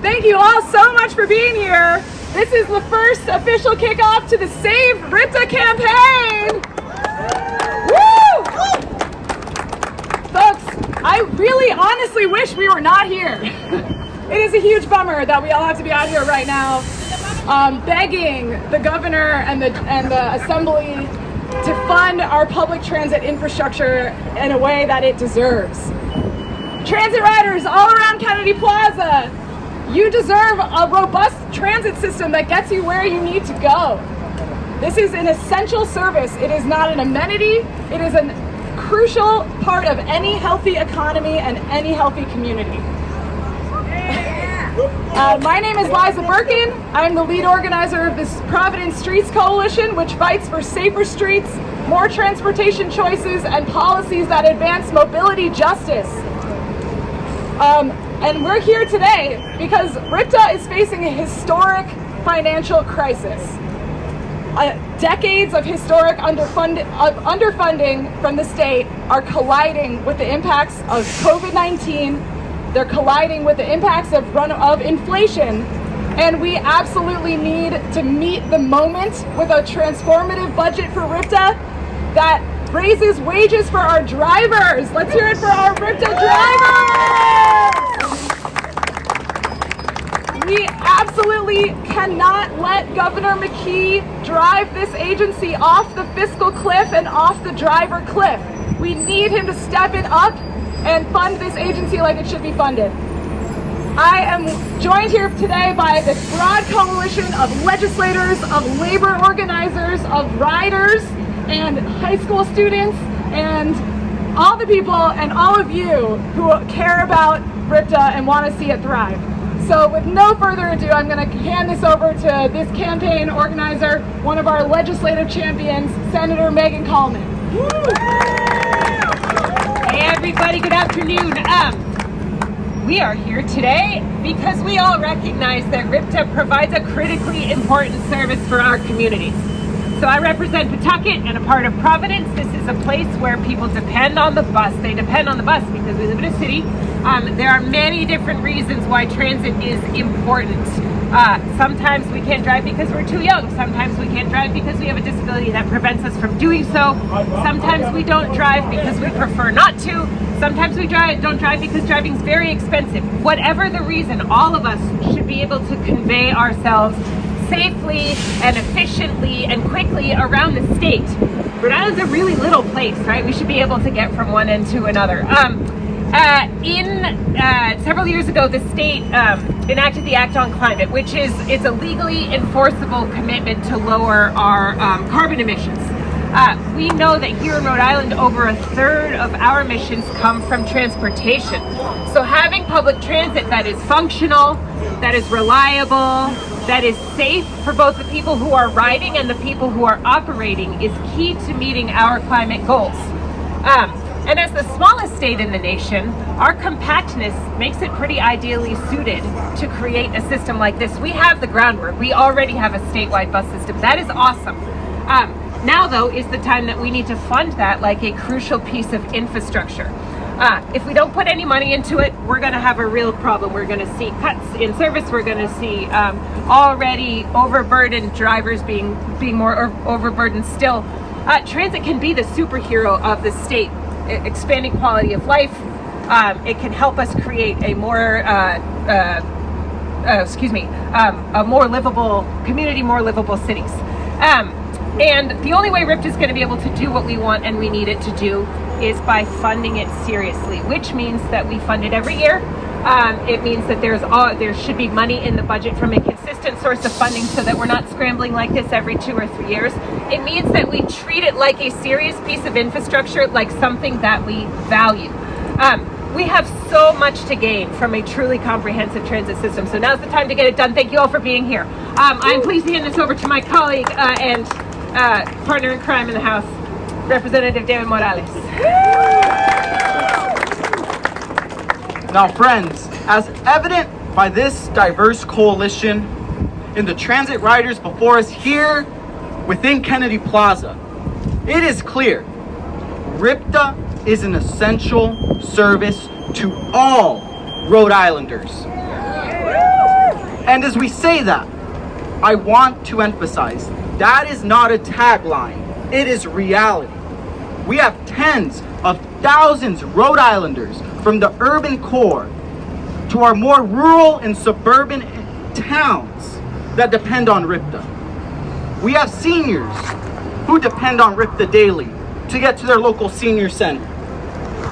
Thank you all so much for being here. This is the first official kickoff to the Save RIPTA campaign. Woo! Folks, I really honestly wish we were not here. It is a huge bummer that we all have to be out here right now begging the governor and the assembly to fund our public transit infrastructure in a way that it deserves. Transit riders all around Kennedy Plaza, you deserve a robust transit system that gets you where you need to go. This is an essential service. It is not an amenity. It is a crucial part of any healthy economy and any healthy community. My name is Liza Birkin. I'm the lead organizer of this Providence Streets Coalition, which fights for safer streets, more transportation choices, and policies that advance mobility justice. And we're here today because RIPTA is facing a historic financial crisis. Decades of historic underfunding from the state are colliding with the impacts of COVID-19. They're colliding with the impacts of inflation, and we absolutely need to meet the moment with a transformative budget for RIPTA that raises wages for our drivers. Let's hear it for our RIPTA drivers! We absolutely cannot let Governor McKee drive this agency off the fiscal cliff and off the driver cliff. We need him to step it up and fund this agency like it should be funded. I am joined here today by this broad coalition of legislators, of labor organizers, of riders, and high school students, and all the people and all of you who care about RIPTA and want to see it thrive. So with no further ado, I'm going to hand this over to this campaign organizer, one of our legislative champions, Senator Meghan Kallman. Hey everybody, good afternoon. We are here today because we all recognize that RIPTA provides a critically important service for our communities. So I represent Pawtucket and a part of Providence. This is a place where people depend on the bus. They depend on the bus because we live in a city. There are many different reasons why transit is important. Sometimes we can't drive because we're too young. Sometimes we can't drive because we have a disability that prevents us from doing so. Sometimes we don't drive because we prefer not to. Sometimes we don't drive because driving is very expensive. Whatever the reason, all of us should be able to convey ourselves safely and efficiently and quickly around the state. Rhode Island's a really little place, right? We should be able to get from one end to another. Several years ago, the state enacted the Act on Climate, which is a legally enforceable commitment to lower our carbon emissions. We know that here in Rhode Island, over a third of our emissions come from transportation. So having public transit that is functional, that is reliable, that is safe for both the people who are riding and the people who are operating is key to meeting our climate goals. And as the smallest state in the nation, our compactness makes it pretty ideally suited to create a system like this. We have the groundwork. We already have a statewide bus system. That is awesome. Now, though, is the time that we need to fund that like a crucial piece of infrastructure. If we don't put any money into it, we're going to have a real problem. We're going to see cuts in service. We're going to see already overburdened drivers being more overburdened still. Transit can be the superhero of the state, expanding quality of life. It can help us create a more a more livable community, more livable cities. And the only way RIPTA is going to be able to do what we want and we need it to do is by funding it seriously, which means that we fund it every year. It means that there should be money in the budget from a consistent source of funding so that we're not scrambling like this every 2 or 3 years. It means that we treat it like a serious piece of infrastructure, like something that we value. We have so much to gain from a truly comprehensive transit system. So now's the time to get it done. Thank you all for being here. I'm pleased to hand this over to my colleague and partner in crime in the House, Representative David Morales. Now, friends, as evident by this diverse coalition in the transit riders before us here within Kennedy Plaza, it is clear RIPTA is an essential service to all Rhode Islanders. And as we say that, I want to emphasize that is not a tagline, it is reality. We have tens of thousands of Rhode Islanders from the urban core to our more rural and suburban towns that depend on RIPTA. We have seniors who depend on RIPTA daily to get to their local senior center,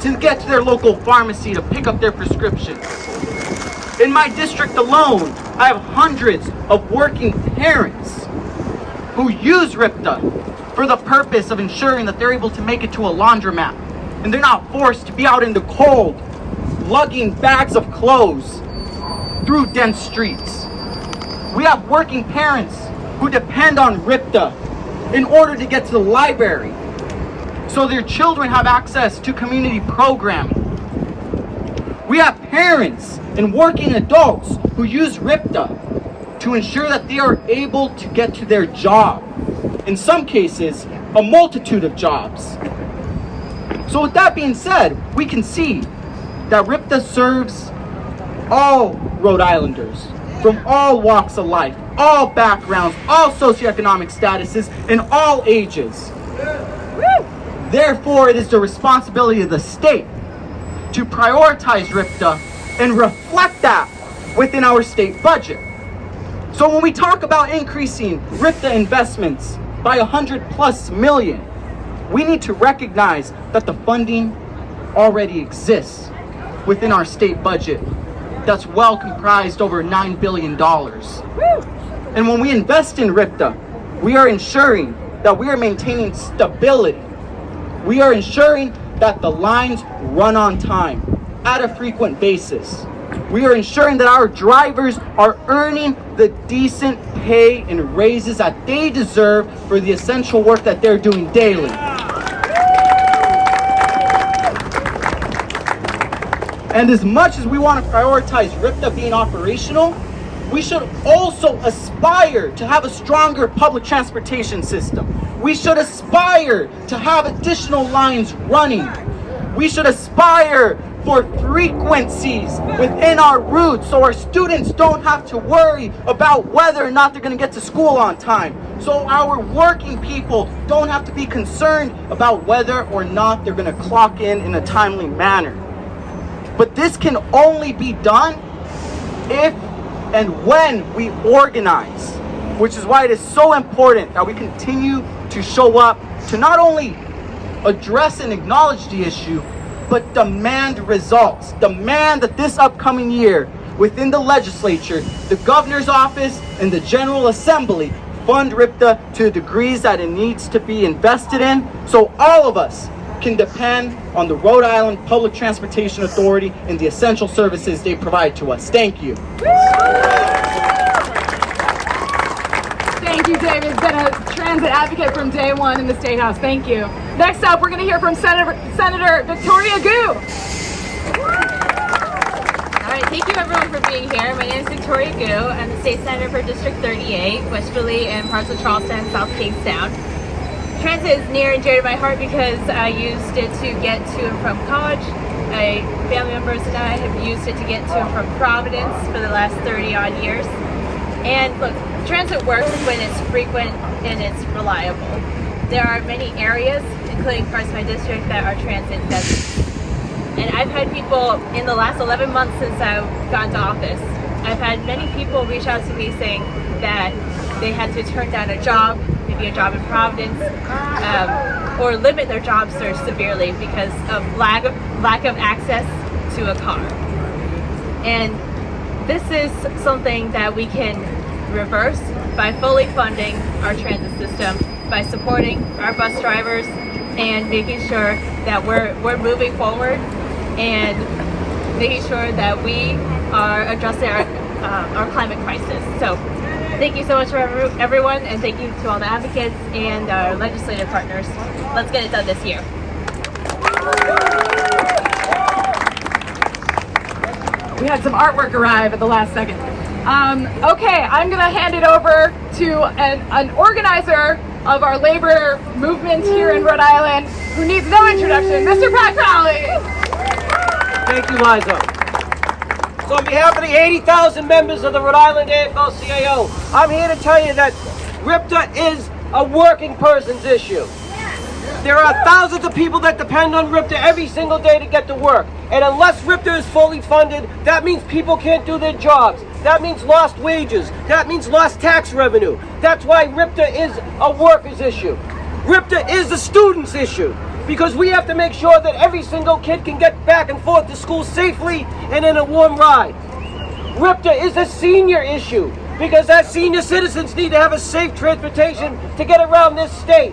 to get to their local pharmacy to pick up their prescriptions. In my district alone, I have hundreds of working parents who use RIPTA for the purpose of ensuring that they're able to make it to a laundromat and they're not forced to be out in the cold, lugging bags of clothes through dense streets. We have working parents who depend on RIPTA in order to get to the library so their children have access to community programming. We have parents and working adults who use RIPTA to ensure that they are able to get to their job. In some cases, a multitude of jobs. So with that being said, we can see that RIPTA serves all Rhode Islanders from all walks of life, all backgrounds, all socioeconomic statuses, and all ages. Therefore, it is the responsibility of the state to prioritize RIPTA and reflect that within our state budget. So when we talk about increasing RIPTA investments by $100+ million, we need to recognize that the funding already exists within our state budget that's well comprised over $9 billion. And when we invest in RIPTA, we are ensuring that we are maintaining stability. We are ensuring that the lines run on time at a frequent basis. We are ensuring that our drivers are earning the decent pay and raises that they deserve for the essential work that they're doing daily. And as much as we want to prioritize RIPTA being operational, we should also aspire to have a stronger public transportation system. We should aspire to have additional lines running. We should aspire for frequencies within our routes so our students don't have to worry about whether or not they're going to get to school on time. So our working people don't have to be concerned about whether or not they're going to clock in a timely manner. But this can only be done if and when we organize, which is why it is so important that we continue to show up to not only address and acknowledge the issue, but demand results. Demand that this upcoming year, within the legislature, the governor's office, and the General Assembly fund RIPTA to the degrees that it needs to be invested in, so all of us can depend on the Rhode Island Public Transportation Authority and the essential services they provide to us. Thank you. Thank you, David. He's been a transit advocate from day one in the State House. Thank you. Next up, we're going to hear from Senator Victoria Gu. All right, thank you everyone for being here. My name is Victoria Gu. I'm the state senator for District 38, Westerly, and parts of Charleston and South Kingstown. Transit is near and dear to my heart because I used it to get to and from college. My family members and I have used it to get to and from Providence for the last 30-odd years. And look, transit works when it's frequent and it's reliable. There are many areas, including parts of my district, that are transit deserts. And I've had people in the last 11 months since I've gone to office, I've had many people reach out to me saying that they had to turn down a job, maybe a job in Providence, or limit their job search severely because of lack of access to a car. And this is something that we can reverse by fully funding our transit system, by supporting our bus drivers and making sure that we're moving forward and making sure that we are addressing our climate crisis. So thank you so much for everyone, and thank you to all the advocates and our legislative partners. Let's get it done this year. We had some artwork arrive at the last second. Okay, I'm gonna hand it over to an organizer of our labor movement here in Rhode Island who needs no introduction, Mr. Pat Crowley. Thank you, Liza. So on behalf of the 80,000 members of the Rhode Island AFL-CIO, I'm here to tell you that RIPTA is a working person's issue. There are thousands of people that depend on RIPTA every single day to get to work. And unless RIPTA is fully funded, that means people can't do their jobs. That means lost wages. That means lost tax revenue. That's why RIPTA is a worker's issue. RIPTA is a student's issue, because we have to make sure that every single kid can get back and forth to school safely and in a warm ride. RIPTA is a senior issue, because as senior citizens need to have a safe transportation to get around this state.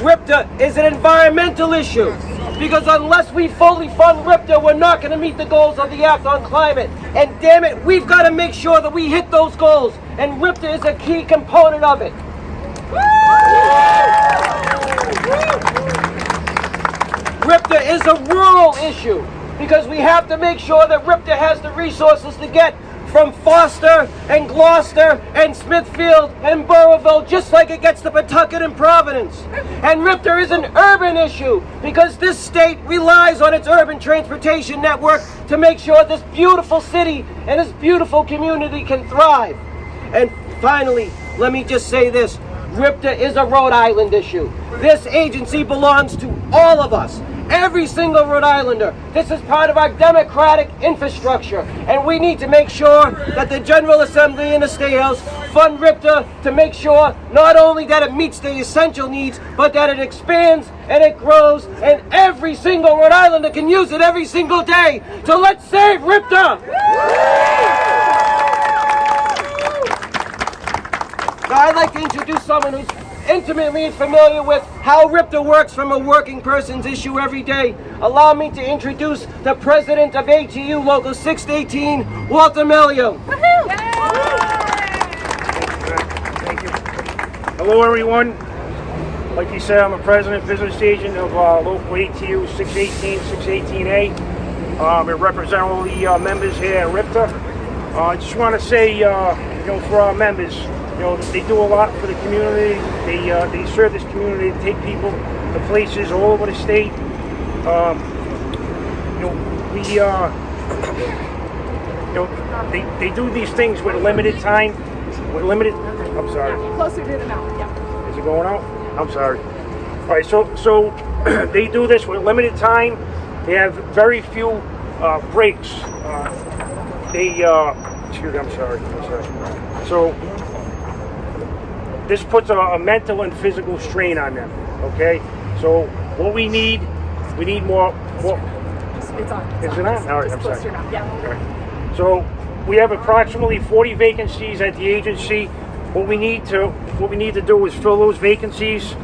RIPTA is an environmental issue, because unless we fully fund RIPTA, we're not going to meet the goals of the Act on Climate. And damn it, we've got to make sure that we hit those goals, and RIPTA is a key component of it. RIPTA is a rural issue, because we have to make sure that RIPTA has the resources to get from Foster and Gloucester and Smithfield and Burrillville, just like it gets to Pawtucket and Providence. And RIPTA is an urban issue, because this state relies on its urban transportation network to make sure this beautiful city and this beautiful community can thrive. And finally, let me just say this. RIPTA is a Rhode Island issue. This agency belongs to all of us, every single Rhode Islander. This is part of our democratic infrastructure, and we need to make sure that the General Assembly and the State House fund RIPTA to make sure not only that it meets the essential needs, but that it expands and it grows, and every single Rhode Islander can use it every single day. So let's save RIPTA! Now, I'd like to introduce someone who's intimately familiar with how RIPTA works from a working person's issue every day. Allow me to introduce the president of ATU Local 618, Walter Melio. Thank you. Hello, everyone. Like you said, I'm a president business agent of local ATU 618, 618A. I represent all the members here at RIPTA. I just want to say, for our members, they do a lot for the community. They serve this community, they take people to places all over the state. They do these things with limited time, I'm sorry. Closer to the mouth, yeah. Is it going out? I'm sorry. All right, so they do this with limited time. They have very few breaks. Excuse me, I'm sorry. So this puts a mental and physical strain on them, okay? So what we need more. It's on. Is it on? All right, I'm sorry. Closer now, yeah. All right. So we have approximately 40 vacancies at the agency. What we need to do is fill those vacancies.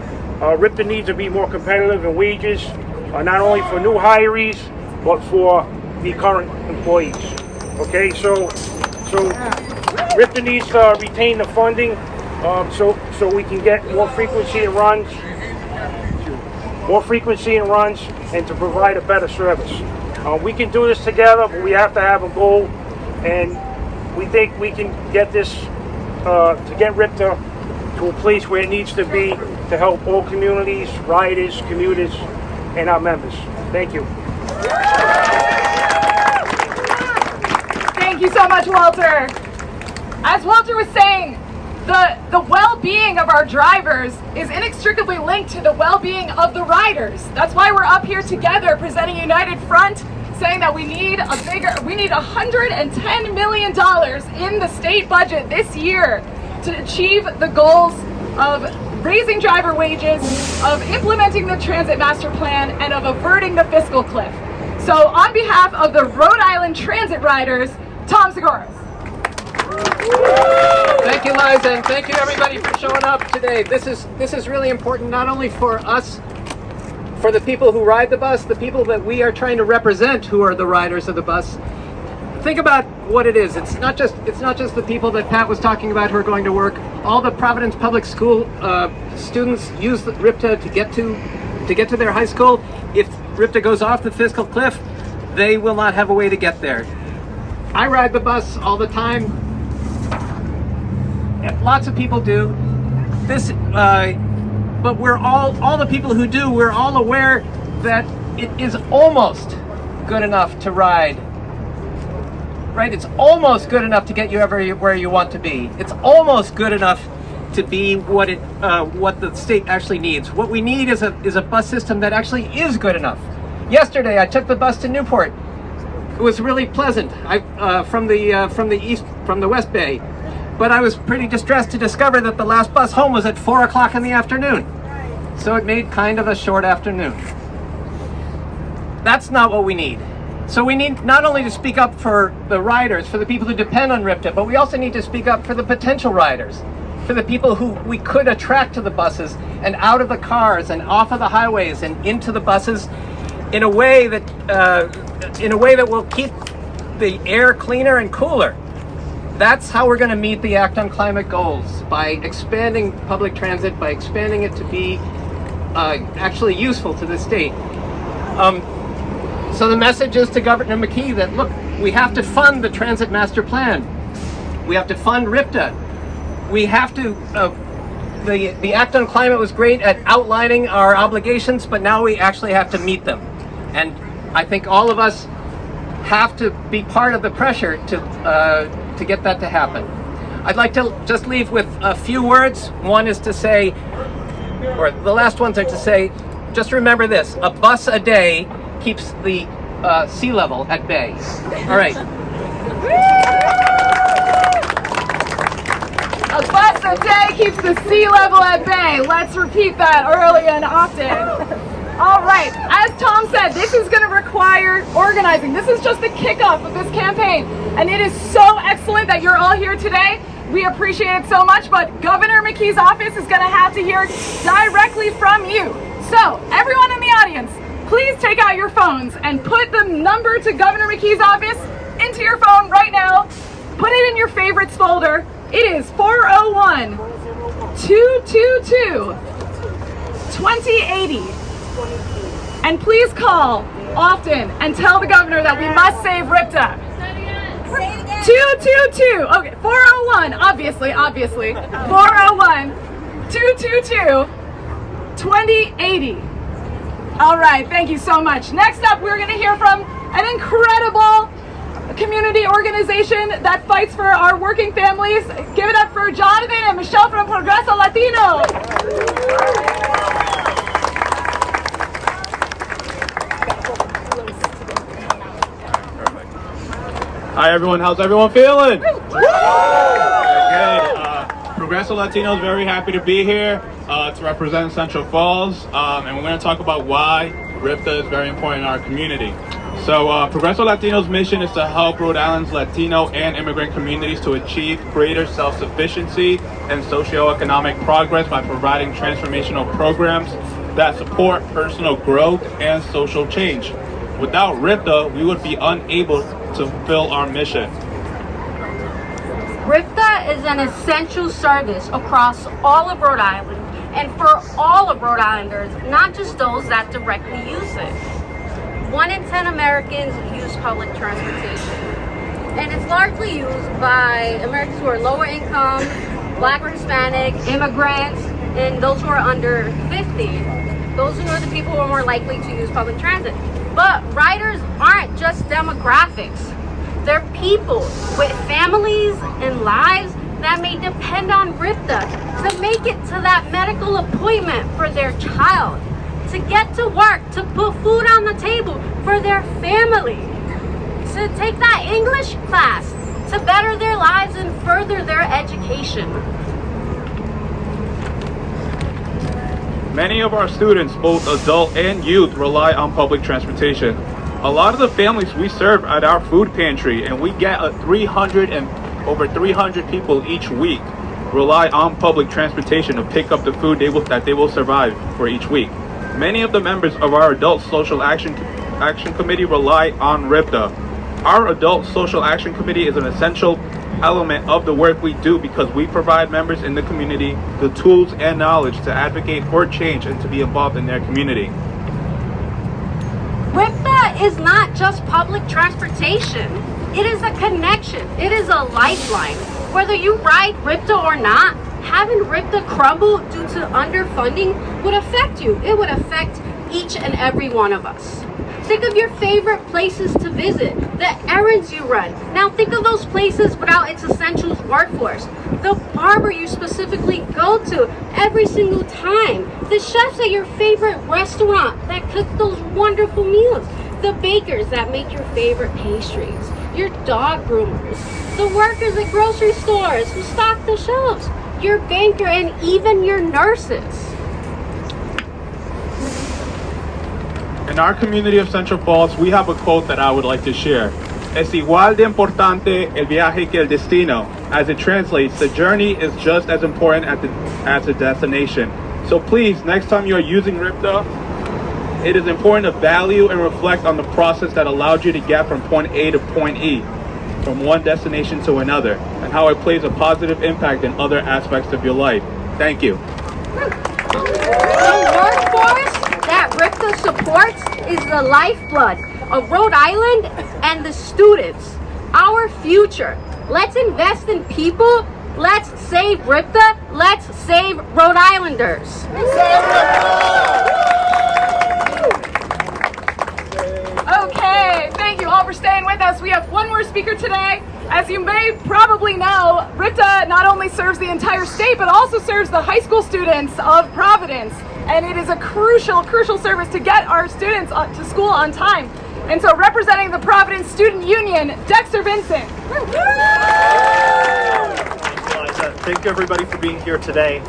RIPTA needs to be more competitive in wages, not only for new hirees, but for the current employees. Okay, so RIPTA needs to retain the funding so we can get more frequency in runs, and to provide a better service. We can do this together, but we have to have a goal, and we think we can get this to get RIPTA to a place where it needs to be to help all communities, riders, commuters, and our members. Thank you. Thank you so much, Walter. As Walter was saying, the well-being of our drivers is inextricably linked to the well-being of the riders. That's why we're up here together presenting a united front, saying that we need $110 million in the state budget this year to achieve the goals of raising driver wages, of implementing the transit master plan, and of averting the fiscal cliff. So on behalf of the Rhode Island transit riders, Tom Segoras. Thank you, Liza, and thank you everybody for showing up today. This is really important, not only for us, for the people who ride the bus, the people that we are trying to represent who are the riders of the bus. Think about what it is. It's not just the people that Pat was talking about who are going to work. All the Providence public school students use the RIPTA to get to their high school. If RIPTA goes off the fiscal cliff, they will not have a way to get there. I ride the bus all the time. Lots of people do. But we're all the people who do, we're all aware that it is almost good enough to ride right? It's almost good enough to get you where you want to be. It's almost good enough to be what the state actually needs. What we need is a bus system that actually is good enough. Yesterday, I took the bus to Newport. It was really pleasant. From the West Bay, but I was pretty distressed to discover that the last bus home was at 4 o'clock in the afternoon. So it made kind of a short afternoon. That's not what we need. So we need not only to speak up for the riders, for the people who depend on RIPTA, but we also need to speak up for the potential riders, for the people who we could attract to the buses and out of the cars and off of the highways and into the buses in a way that will keep the air cleaner and cooler. That's how we're going to meet the Act on Climate goals, by expanding public transit, by expanding it to be actually useful to the state. So the message is to Governor McKee that, look, we have to fund the Transit Master Plan. We have to fund RIPTA. We have to, the Act on Climate was great at outlining our obligations, but now we actually have to meet them. And I think all of us have to be part of the pressure to get that to happen. I'd like to just leave with a few words. One is to say, or the last ones are to say, just remember this: a bus a day keeps the sea level at bay. All right. A bus a day keeps the sea level at bay. Let's repeat that early and often. All right, as Tom said, this is going to require organizing. This is just the kickoff of this campaign, and it is so excellent that you're all here today. We appreciate it so much, but Governor McKee's office is going to have to hear directly from you. So, everyone in the audience, please take out your phones and put the number to Governor McKee's office into your phone right now. Put it in your favorites folder. It is 401-222-2080. And please call often and tell the governor that we must save RIPTA. 222. Okay, 401. Obviously. 401-222-2080. All right, thank you so much. Next up, we're going to hear from an incredible community organization that fights for our working families. Give it up for Jonathan and Michelle from Progreso Latino. Hi everyone, how's everyone feeling? Good. Progreso Latino is very happy to be here to represent Central Falls, and we're going to talk about why RIPTA is very important in our community. So Progreso Latino's mission is to help Rhode Island's Latino and immigrant communities to achieve greater self-sufficiency and socioeconomic progress by providing transformational programs that support personal growth and social change. Without RIPTA, we would be unable to fulfill our mission. RIPTA is an essential service across all of Rhode Island and for all of Rhode Islanders, not just those that directly use it. 1 in 10 Americans use public transportation, and it's largely used by Americans who are lower income, Black or Hispanic, immigrants, and those who are under 50. Those who are the people who are more likely to use public transit. But riders aren't just demographics. They're people with families and lives that may depend on RIPTA to make it to that medical appointment for their child, to get to work, to put food on the table for their family, to take that English class, to better their lives and further their education. Many of our students, both adult and youth, rely on public transportation. A lot of the families we serve at our food pantry, and we get over 300 people each week, rely on public transportation to pick up the food that they will survive for each week. Many of the members of our Adult Social Action Committee rely on RIPTA. Our Adult Social Action Committee is an essential element of the work we do because we provide members in the community the tools and knowledge to advocate for change and to be involved in their community. RIPTA is not just public transportation. It is a connection. It is a lifeline. Whether you ride RIPTA or not, having RIPTA crumble due to underfunding would affect you. It would affect each and every one of us. Think of your favorite places to visit, the errands you run. Now think of those places without its essentials workforce. The barber you specifically go to every single time. The chefs at your favorite restaurant that cook those wonderful meals. The bakers that make your favorite pastries. Your dog groomers. The workers at grocery stores who stock the shelves. Your banker and even your nurses. In our community of Central Falls, we have a quote that I would like to share. Es igual de importante el viaje que el destino. As it translates, the journey is just as important as the destination. So please, next time you are using RIPTA, it is important to value and reflect on the process that allowed you to get from point A to point E, from one destination to another, and how it plays a positive impact in other aspects of your life. Thank you. The workforce that RIPTA supports is the lifeblood of Rhode Island and the students, our future. Let's invest in people. Let's save RIPTA. Let's save Rhode Islanders. Okay, thank you all for staying with us. We have one more speaker today. As you may probably know, RIPTA not only serves the entire state, but also serves the high school students of Providence. And it is a crucial service to get our students to school on time. And so representing the Providence Student Union, Dexter Vincent. Thank you everybody for being here today.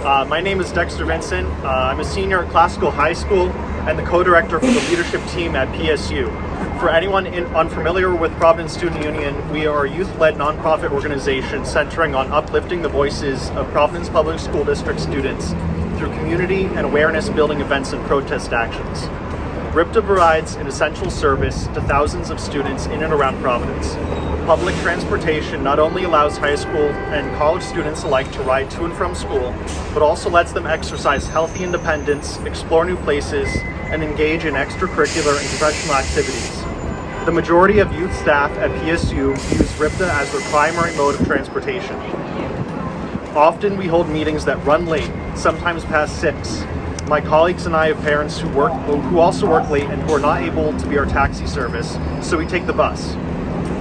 My name is Dexter Vincent. I'm a senior at Classical High School and the co-director for the leadership team at PSU. For anyone unfamiliar with Providence Student Union, we are a youth-led nonprofit organization centering on uplifting the voices of Providence Public School District students through community and awareness-building events and protest actions. RIPTA provides an essential service to thousands of students in and around Providence. Public transportation not only allows high school and college students alike to ride to and from school, but also lets them exercise healthy independence, explore new places, and engage in extracurricular and professional activities. The majority of youth staff at PSU use RIPTA as their primary mode of transportation. Often we hold meetings that run late, sometimes past 6. My colleagues and I have parents who also work late and who are not able to be our taxi service, so we take the bus.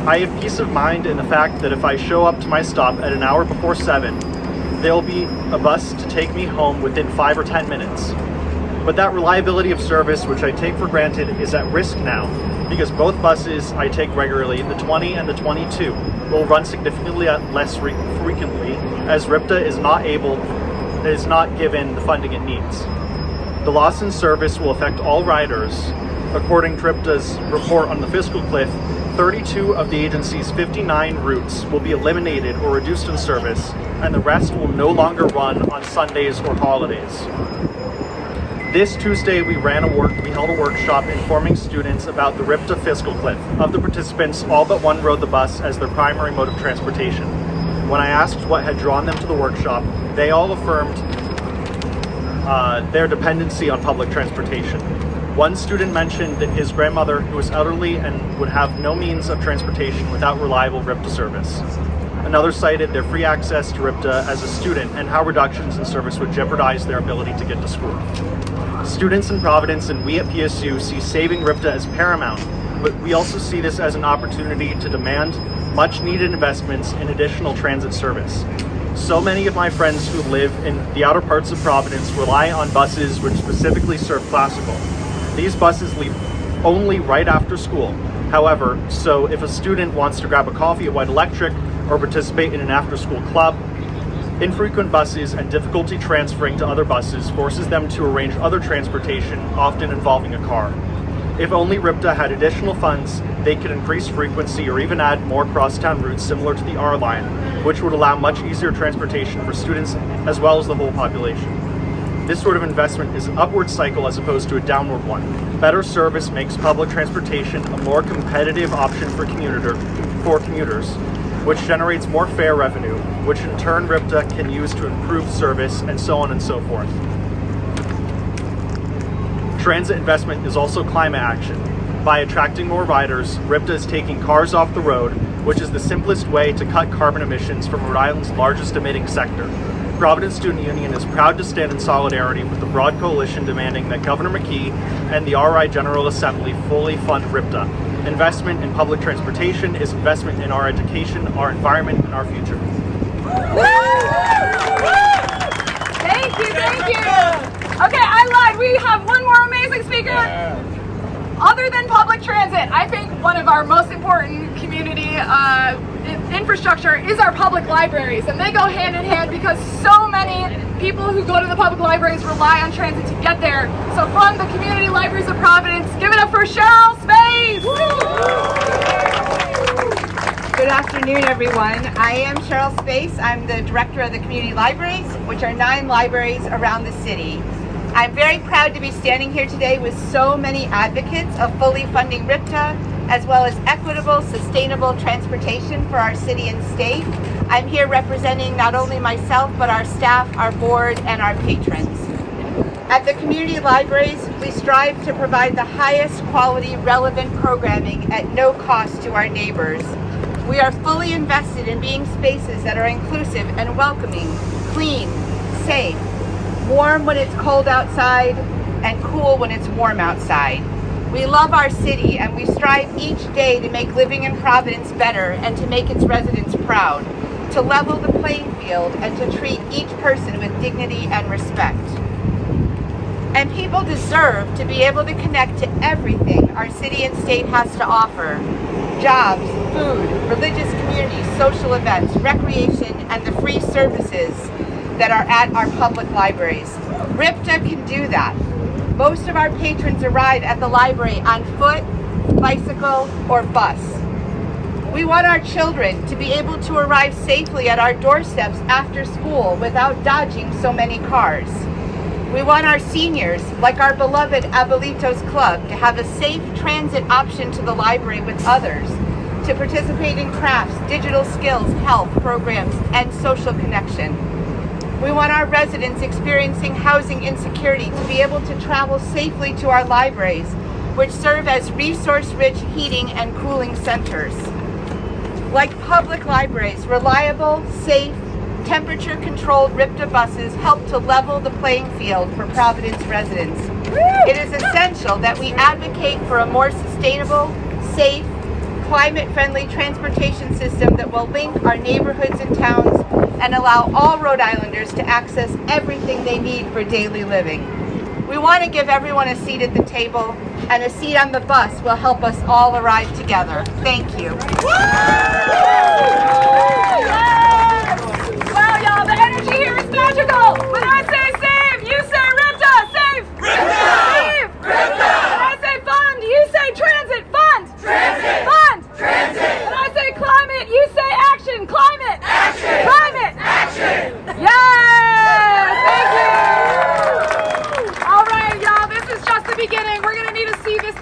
I have peace of mind in the fact that if I show up to my stop at an hour before 7, there will be a bus to take me home within 5 or 10 minutes. But that reliability of service, which I take for granted, is at risk now, because both buses I take regularly, the 20 and the 22, will run significantly less frequently, as RIPTA is not given the funding it needs. The loss in service will affect all riders. According to RIPTA's report on the fiscal cliff, 32 of the agency's 59 routes will be eliminated or reduced in service, and the rest will no longer run on Sundays or holidays. This Tuesday, we held a workshop informing students about the RIPTA fiscal cliff. Of the participants, all but one rode the bus as their primary mode of transportation. When I asked what had drawn them to the workshop, they all affirmed their dependency on public transportation. One student mentioned that his grandmother, who was elderly and would have no means of transportation without reliable RIPTA service. Another cited their free access to RIPTA as a student and how reductions in service would jeopardize their ability to get to school. Students in Providence and we at PSU see saving RIPTA as paramount, but we also see this as an opportunity to demand much needed investments in additional transit service. So many of my friends who live in the outer parts of Providence rely on buses which specifically serve Classical. These buses leave only right after school. However, so if a student wants to grab a coffee at White Electric or participate in an after-school club, infrequent buses and difficulty transferring to other buses forces them to arrange other transportation, often involving a car. If only RIPTA had additional funds, they could increase frequency or even add more crosstown routes similar to the R line, which would allow much easier transportation for students as well as the whole population. This sort of investment is an upward cycle as opposed to a downward one. Better service makes public transportation a more competitive option for commuters, which generates more fare revenue, which in turn RIPTA can use to improve service, and so on and so forth. Transit investment is also climate action. By attracting more riders, RIPTA is taking cars off the road, which is the simplest way to cut carbon emissions from Rhode Island's largest emitting sector. Providence Student Union is proud to stand in solidarity with the broad coalition demanding that Governor McKee and the RI General Assembly fully fund RIPTA. Investment in public transportation is investment in our education, our environment, and our future. Thank you, thank you. Okay, I lied. We have one more amazing speaker. Other than public transit, I think one of our most important community infrastructure is our public libraries, and they go hand in hand because so many people who go to the public libraries rely on transit to get there. So from the Community Libraries of Providence, give it up for Cheryl Space! Good afternoon, everyone. I am Cheryl Space. I'm the director of the Community Libraries, which are 9 libraries around the city. I'm very proud to be standing here today with so many advocates of fully funding RIPTA, as well as equitable, sustainable transportation for our city and state. I'm here representing not only myself, but our staff, our board, and our patrons. At the community libraries, we strive to provide the highest quality, relevant programming at no cost to our neighbors. We are fully invested in being spaces that are inclusive and welcoming, clean, safe, warm when it's cold outside, and cool when it's warm outside. We love our city, and we strive each day to make living in Providence better and to make its residents proud, to level the playing field and to treat each person with dignity and respect. And people deserve to be able to connect to everything our city and state has to offer: jobs, food, religious communities, social events, recreation, and the free services that are at our public libraries. RIPTA can do that. Most of our patrons arrive at the library on foot, bicycle, or bus. We want our children to be able to arrive safely at our doorsteps after school without dodging so many cars. We want our seniors, like our beloved Abuelitos Club, to have a safe transit option to the library with others, to participate in crafts, digital skills, health programs, and social connection. We want our residents experiencing housing insecurity to be able to travel safely to our libraries, which serve as resource-rich heating and cooling centers. Like public libraries, reliable, safe, temperature-controlled RIPTA buses help to level the playing field for Providence residents. It is essential that we advocate for a more sustainable, safe, climate-friendly transportation system that will link our neighborhoods and towns and allow all Rhode Islanders to access everything they need for daily living. We want to give everyone a seat at the table, and a seat on the bus will help us all arrive together. Thank you. Wow, y'all, the energy here is magical. When I say save, you say RIPTA. Save. RIPTA. Save. RIPTA. When I say fund, you say transit. Fund. Transit. Fund. Transit. When I say climate, you say action. Climate. Action. Climate. Action. Yes. Thank you. All right, y'all, this is just the beginning. We're going to need to see this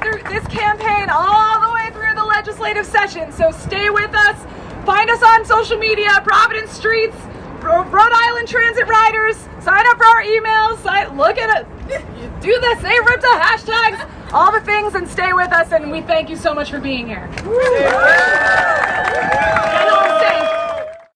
campaign all the way through the legislative session. So stay with us. Find us on social media, Providence Streets, Rhode Island Transit Riders. Sign up for our emails. Look at it. Do the Save RIPTA hashtags, all the things, and stay with us. And we thank you so much for being here.